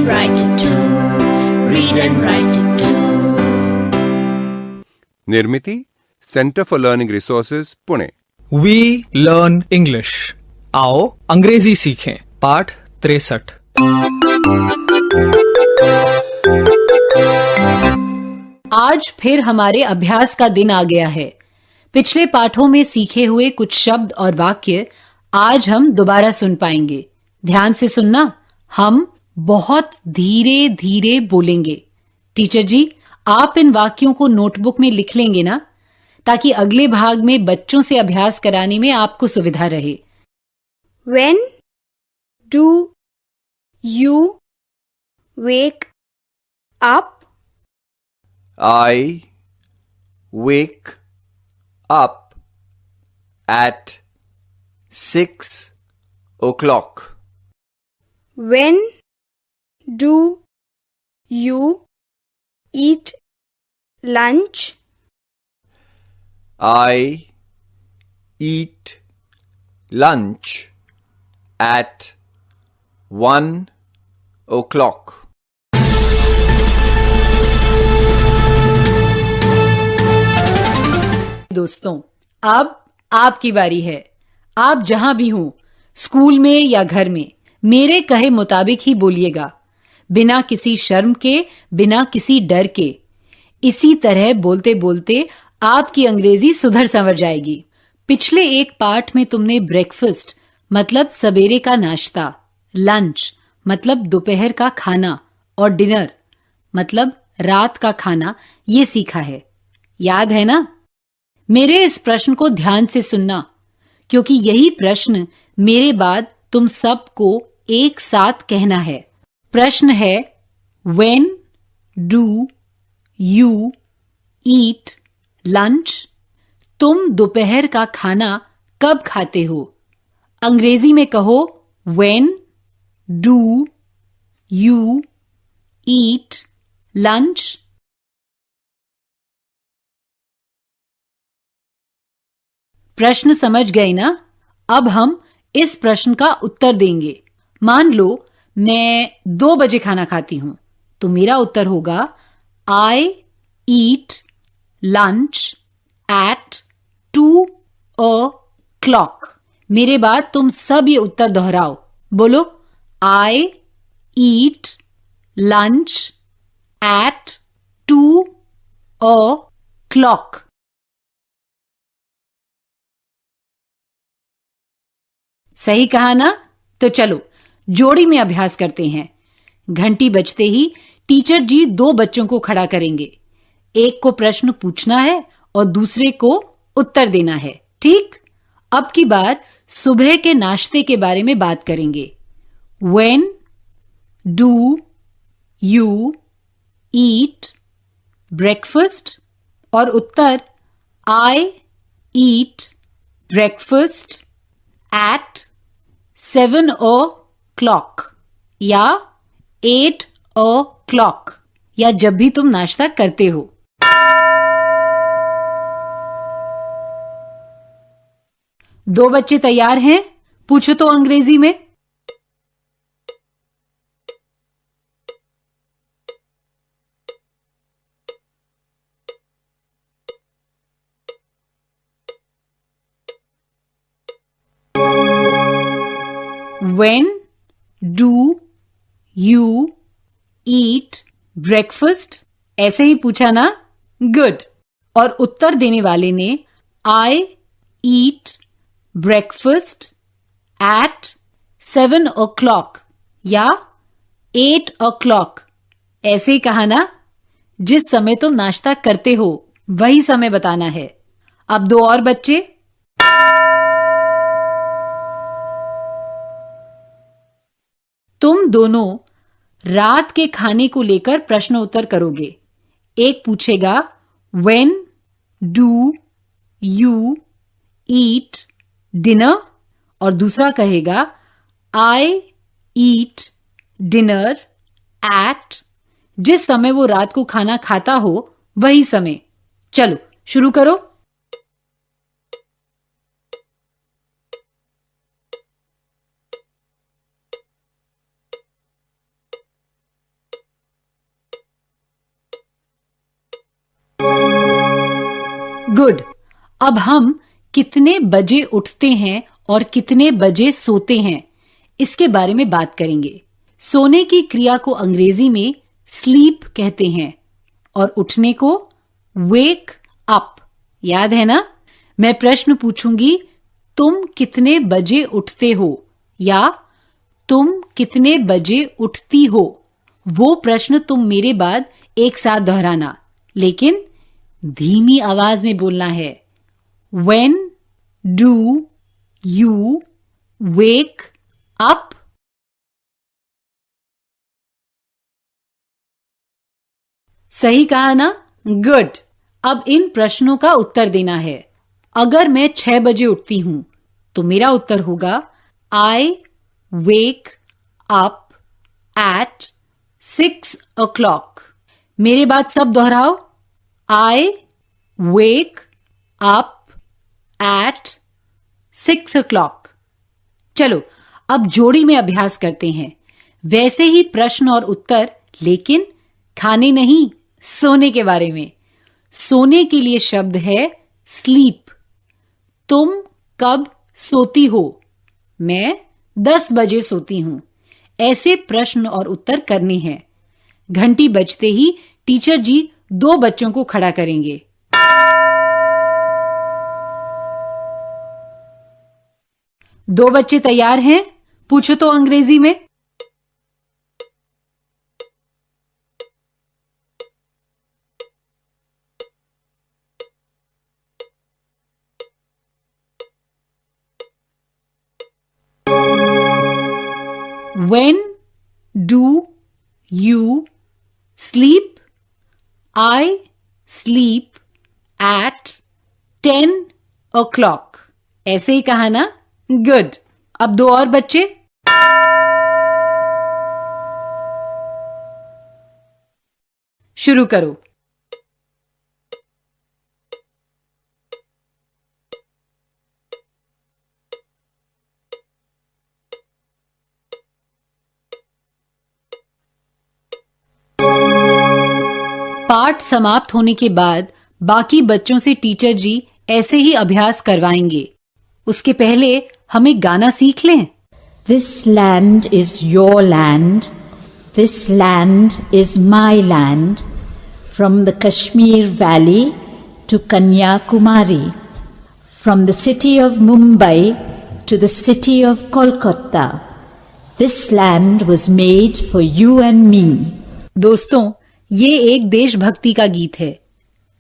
and write it too. Read and write it too. Nirmiti centre for learning resources Pune. We learn English. आओ अंग्रेजी सीखें। पाठ 63। आज फिर हमारे अभ्यास का दिन आ गया है। पिछले पाठों में सीखे हुए कुछ शब्द और वाक्य आज हम दोबारा सुन पाएंगे। ध्यान से सुनना, हम बहुत धीरे धीरे बोलेंगे। टीचर जी, आप इन वाक्यों को नोटबुक में लिख लेंगे ना, ताकि अगले भाग में बच्चों से अभ्यास कराने में आपको सुविधा रहे। When do you wake up? I wake up at 6 o'clock. When do you eat lunch? I eat lunch at 1 o'clock. दोस्तों, अब आपकी बारी है। आप जहां भी हों, स्कूल में या घर में, मेरे कहे मुताबिक ही बोलिएगा, बिना किसी शर्म के, बिना किसी डर के। इसी तरह बोलते बोलते आपकी अंग्रेजी सुधर संवर जाएगी। पिछले एक पाठ में तुमने ब्रेकफास्ट मतलब सवेरे का नाश्ता, लंच मतलब दोपहर का खाना और डिनर मतलब रात का खाना ये सीखा है। याद है ना? मेरे इस प्रश्न को ध्यान से सुनना, क्योंकि यही प्रश्न मेरे बाद तुम सबको एक साथ कहना है। प्रश्न है, When do you eat lunch? तुम दोपहर का खाना कब खाते हो? अंग्रेजी में कहो, When do you eat lunch? प्रश्न समझ गए ना? अब हम इस प्रश्न का उत्तर देंगे। मान लो मैं 2 बजे खाना खाती हूं, तो मेरा उत्तर होगा I eat lunch at 2 o'clock। मेरे बाद तुम सब ये उत्तर दोहराओ। बोलो, I eat lunch at 2 o'clock। सही कहा ना? तो चलो जोड़ी में अभ्यास करते हैं। घंटी बजते ही टीचर जी 2 बच्चों को खड़ा करेंगे। एक को प्रश्न पूछना है और दूसरे को उत्तर देना है। ठीक? अब की बार सुबह के नाश्ते के बारे में बात करेंगे। When do you eat breakfast? और उत्तर I eat breakfast at 7 o'clock या 8 o'clock, या जब भी तुम नाश्ता करते हो। दो बच्चे तैयार हैं? पूछो तो अंग्रेजी में। When do you eat breakfast? ऐसे ही पूछा ना? गुड। और उत्तर देने वाले ने I eat breakfast at 7 o'clock या 8 o'clock ऐसे ही कहा ना? जिस समय तुम नाश्ता करते हो वही समय बताना है। अब 2 और बच्चे। तुम दोनों रात के खाने को लेकर प्रश्न उत्तर करोगे। एक पूछेगा When do you eat dinner? और दूसरा कहेगा I eat dinner at, जिस समय वो रात को खाना खाता हो वही समय। चलो शुरू करो। गुड। अब हम कितने बजे उठते हैं और कितने बजे सोते हैं इसके बारे में बात करेंगे। सोने की क्रिया को अंग्रेजी में स्लीप कहते हैं और उठने को वेक अप। याद है ना? मैं प्रश्न पूछूंगी, तुम कितने बजे उठते हो या तुम कितने बजे उठती हो। वो प्रश्न तुम मेरे बाद एक साथ दोहराना, लेकिन धीमी आवाज में बोलना है। When do you wake up? सही कहा ना? गुड। अब इन प्रश्नों का उत्तर देना है। अगर मैं 6 बजे उठती हूं तो मेरा उत्तर होगा I wake up at 6 o'clock। मेरे बाद सब दोहराओ। I wake up at 6 o'clock। चलो अब जोड़ी में अभ्यास करते हैं। वैसे ही प्रश्न और उत्तर, लेकिन खाने नहीं, सोने के बारे में। सोने के लिए शब्द है स्लीप। तुम कब सोती हो? मैं 10 बजे सोती हूं। ऐसे प्रश्न और उत्तर करने हैं। घंटी बजते ही टीचर जी 2 बच्चों को खड़ा करेंगे। दो बच्चे तैयार हैं? पूछो तो अंग्रेजी में। When do you sleep? I sleep at 10 o'clock। ऐसे ही कहा ना? गुड। अब 2 और बच्चे। शुरू करो। पाठ समाप्त होने के बाद बाकी बच्चों से टीचर जी ऐसे ही अभ्यास करवाएंगे। उसके पहले हम एक गाना सीख लें। This land is your land. This land is my land. From the Kashmir Valley to Kanyakumari. From the city of Mumbai to the city of Kolkata. This land was made for you and me. दोस्तों, ये एक देशभक्ति का गीत है।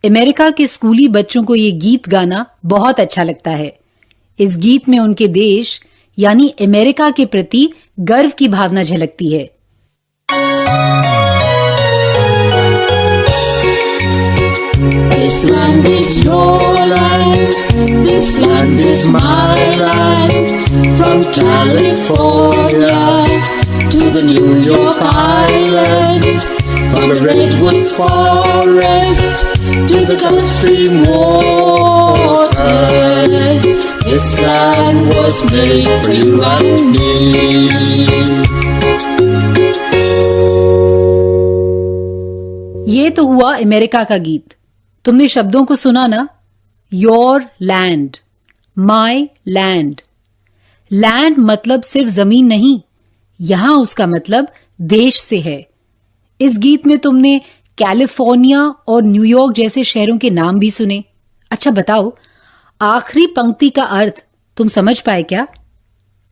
America के स्कूली बच्चों को ये गीत गाना बहुत अच्छा लगता है। इस गीत में उनके देश यानी अमेरिका के प्रति गर्व की भावना झलकती है। This land is your land. This land is my land. From California to the New York Island. From the redwood forest to the Gulf Stream waters, this land was made for you and me. ये तो हुआ America का गीत। तुमने शब्दों को सुना ना? Your land, my land. Land मतलब सिर्फ जमीन नहीं, यहां उसका मतलब देश से है। इस गीत में तुमने कैलिफोर्निया और न्यूयॉर्क जैसे शहरों के नाम भी सुने। अच्छा बताओ, आखिरी पंक्ति का अर्थ तुम समझ पाए क्या?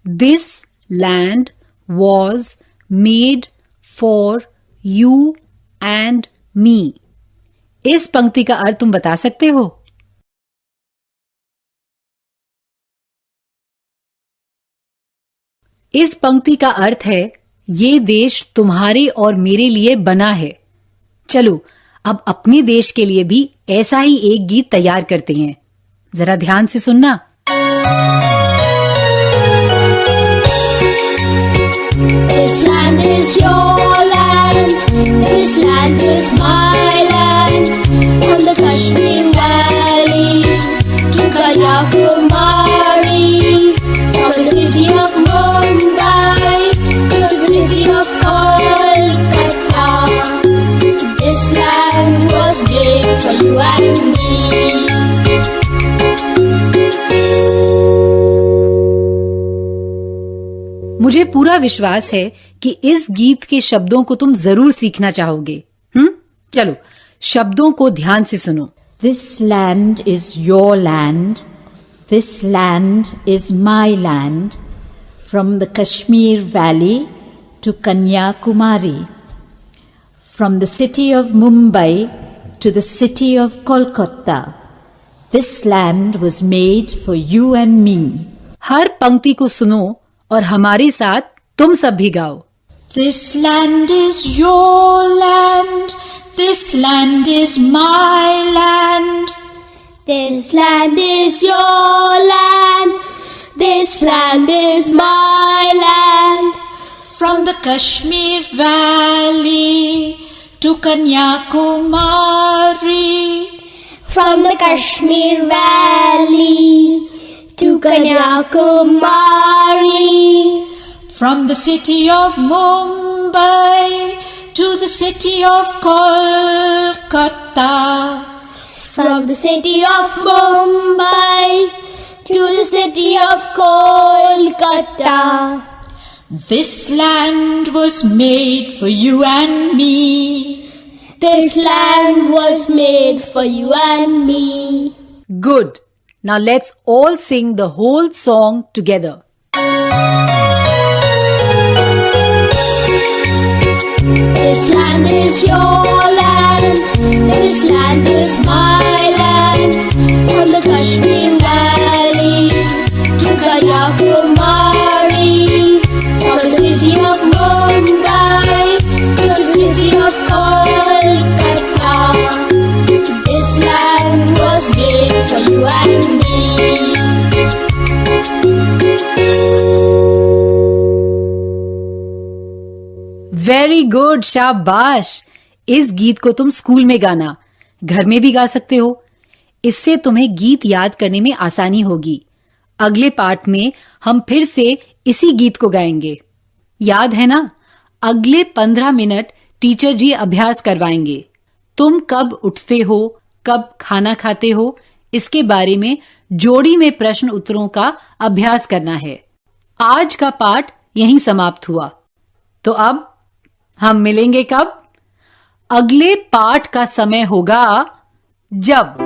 This land was made for you and me. इस पंक्ति का अर्थ तुम बता सकते हो? इस पंक्ति का अर्थ है ये देश तुम्हारे और मेरे लिए बना है। चलो अब अपने देश के लिए भी ऐसा ही एक गीत तैयार करते हैं। जरा ध्यान से सुनना। This land is your land. This land is my land. From the Kashmir Valley to Kanyakumari. From the city of Mumbai to the city of Kolkata. This land was made for you and me. मुझे पूरा विश्वास है कि इस गीत के शब्दों को तुम जरूर सीखना चाहोगे। चलो शब्दों को ध्यान से सुनो। This land is your land. This land is my land. From the Kashmir Valley to Kanyakumari. From the city of Mumbai to the city of Kolkata. This land was made for you and me. हर पंक्ति को सुनो और हमारे साथ तुम सब भी गाओ। This land is your land. This land is my land. This land is your land. This land is my land. From the Kashmir Valley to Kanyakumari. From the Kashmir Valley to Kanyakumari. From the city of Mumbai to the city of Kolkata. From the city of Mumbai to the city of Kolkata. This land was made for you and me. This land was made for you and me. Good. Now let's all sing the whole song together. This land is your land. This land is my land. From the Kashmir Valley to Kanyakumari. From the city of Mumbai to the city of Kolkata. This land was made for you and me. Very good, शाबाश। इस गीत को तुम school में गाना, घर में भी गा सकते हो। इससे तुम्हें गीत याद करने में आसानी होगी। अगले पार्ट में हम फिर से इसी गीत को गाएंगे। याद है ना, अगले 15 मिनट टीचर जी अभ्यास करवाएंगे। तुम कब उठते हो, कब खाना खाते हो, इसके बारे में जोड़ी में प्रश्न उत्तरों का अभ्यास करना है। आज का पाठ यहीं समाप्त हुआ। तो अब हम मिलेंगे कब? अगले पाठ का समय होगा जब